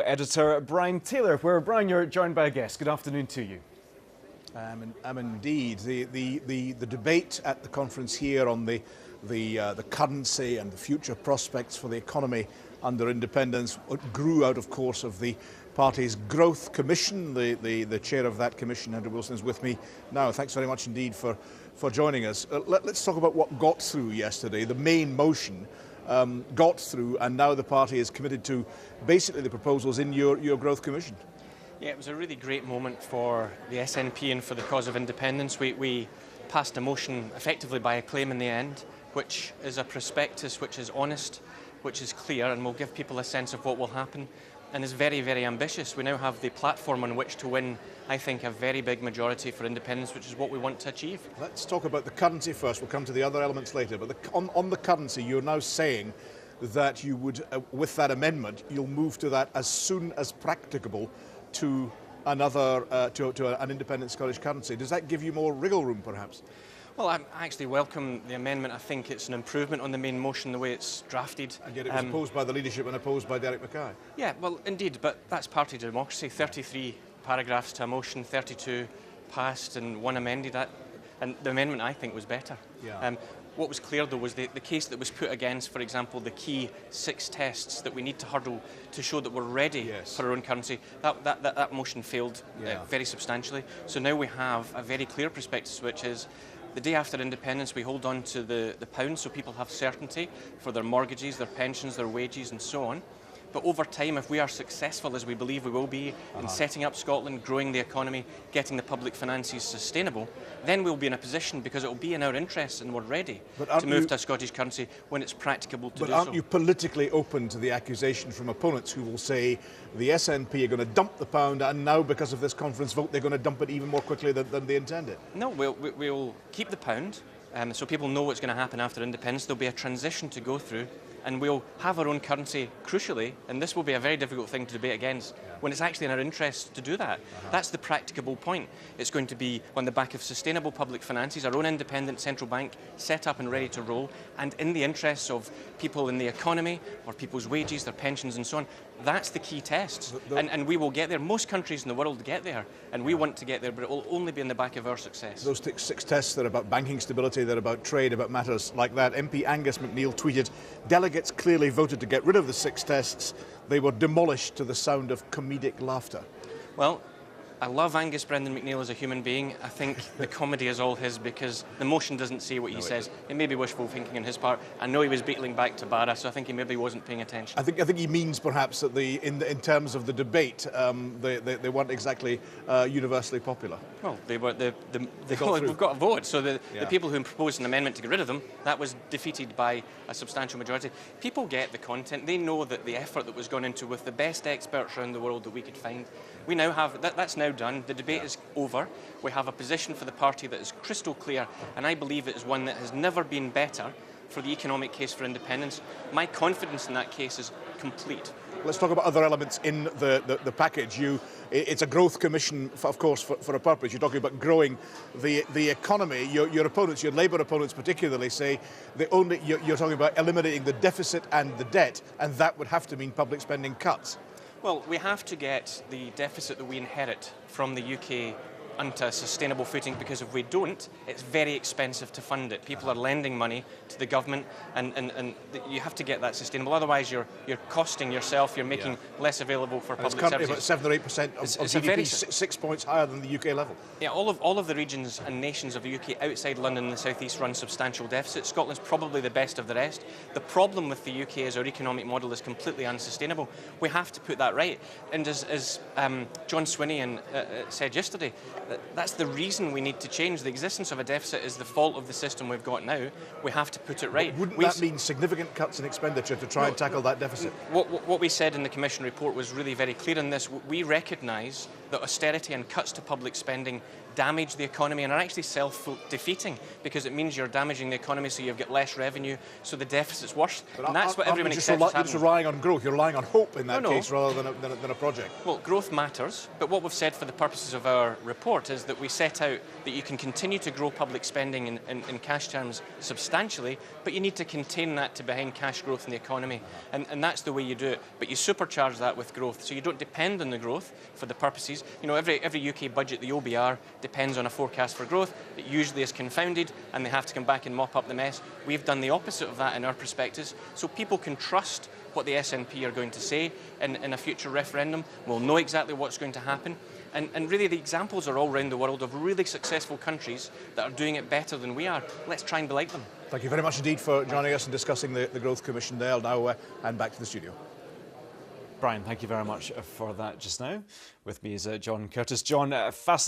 Editor Brian Taylor, where Brian, you're joined by a guest. Good afternoon to you. I'm indeed. The debate at the conference here on the currency and the future prospects for the economy under independence grew out, of course, of the party's Growth Commission. The chair of that commission, Andrew Wilson, is with me now. Thanks very much indeed for joining us. Let's talk about what got through yesterday. The main motion got through, and now the party is committed to basically the proposals in your Growth Commission. Yeah, it was a really great moment for the SNP and for the cause of independence. We passed a motion effectively by acclaim in the end, which is a prospectus which is honest, which is clear, and will give people a sense of what will happen, and is very, very ambitious. We now have the platform on which to win, I think, a very big majority for independence, which is what we want to achieve. Let's talk about the currency first. We'll come to the other elements later. But on the currency, you're now saying that you would, with that amendment, you'll move to that as soon as practicable to another to an independent Scottish currency. Does that give you more wriggle room, perhaps? Well, I actually welcome the amendment. I think it's an improvement on the main motion, the way it's drafted. And yet it was opposed by the leadership and opposed by Derek Mackay. Yeah, well, indeed, but that's party democracy. 33 paragraphs to a motion, 32 passed and one amended. And the amendment, I think, was better. Yeah. What was clear, though, was the case that was put against, for example, the key 6 tests that we need to hurdle to show that we're ready for our own currency. That motion failed very substantially. So now we have a very clear prospectus, which is the day after independence, we hold on to the pound so people have certainty for their mortgages, their pensions, their wages, and so on. But over time, if we are successful, as we believe we will be, in setting up Scotland, growing the economy, getting the public finances sustainable, then we'll be in a position, because it will be in our interests and we're ready to move to a Scottish currency when it's practicable to do so. But aren't you politically open to the accusation from opponents who will say the SNP are going to dump the pound, and now, because of this conference vote, they're going to dump it even more quickly than they intended? No, we'll keep the pound, so people know what's going to happen after independence. There'll be a transition to go through, and we'll have our own currency, crucially, and this will be a very difficult thing to debate against, when it's actually in our interest to do that. That's the practicable point. It's going to be on the back of sustainable public finances, our own independent central bank set up and ready to roll, and in the interests of people in the economy, or people's wages, their pensions and so on. That's the key test, and we will get there. Most countries in the world get there, and we want to get there, but it will only be in the back of our success. Those 6 tests, they're about banking stability, they're about trade, about matters like that. MP Angus MacNeil tweeted, "Delegates clearly voted to get rid of the 6 tests. They were demolished to the sound of comedic laughter." Well, I love Angus Brendan MacNeil as a human being. I think the comedy is all his, because the motion doesn't say what he says. It may be wishful thinking on his part. I know he was beetling back to Barra, so I think he maybe wasn't paying attention. I think he means perhaps that in terms of the debate, they weren't exactly universally popular. Well, we've got a vote, so the people who proposed an amendment to get rid of them, that was defeated by a substantial majority. People get the content. They know that the effort that was gone into with the best experts around the world that we could find. We now have that's now done. The debate is over. We have a position for the party that is crystal clear, and I believe it is one that has never been better for the economic case for independence. My confidence in that case is complete. Let's talk about other elements in the package. It's a growth commission, of course, for a purpose. You're talking about growing the economy. Your opponents, your Labour opponents particularly, say you're talking about eliminating the deficit and the debt, and that would have to mean public spending cuts. Well, we have to get the deficit that we inherit from the UK onto a sustainable footing, because if we don't, it's very expensive to fund it. People are lending money to the government, and you have to get that sustainable. Otherwise, you're costing yourself. You're making less available for public services. It's currently about 7 or 8% of GDP, 6 points higher than the UK level. Yeah, all of the regions and nations of the UK outside London and the South East run substantial deficits. Scotland's probably the best of the rest. The problem with the UK is our economic model is completely unsustainable. We have to put that right. And as John Swiney said yesterday, that's the reason we need to change. The existence of a deficit is the fault of the system we've got now. We have to put it right. But wouldn't that mean significant cuts in expenditure to try and tackle that deficit? What we said in the Commission report was really very clear on this. We recognise that austerity and cuts to public spending damage the economy and are actually self-defeating, because it means you're damaging the economy, so you've got less revenue, so the deficit's worse. And that's what everyone accepts is happening. You're just relying on growth. You're relying on hope in that case rather than a project. Well, growth matters, but what we've said for the purposes of our report is that we set out that you can continue to grow public spending in cash terms substantially, but you need to contain that to behind cash growth in the economy. And that's the way you do it. But you supercharge counters that with growth. So you don't depend on the growth for the purposes. You know, every UK budget, the OBR, depends on a forecast for growth. It usually is confounded and they have to come back and mop up the mess. We've done the opposite of that in our prospectus, so people can trust what the SNP are going to say in a future referendum. We'll know exactly what's going to happen. And really the examples are all around the world of really successful countries that are doing it better than we are. Let's try and be like them. Thank you very much indeed for joining us and discussing the Growth Commission there. I'll now hand back to the studio. Brian, thank you very much for that just now. With me is John Curtis. John, fascinating.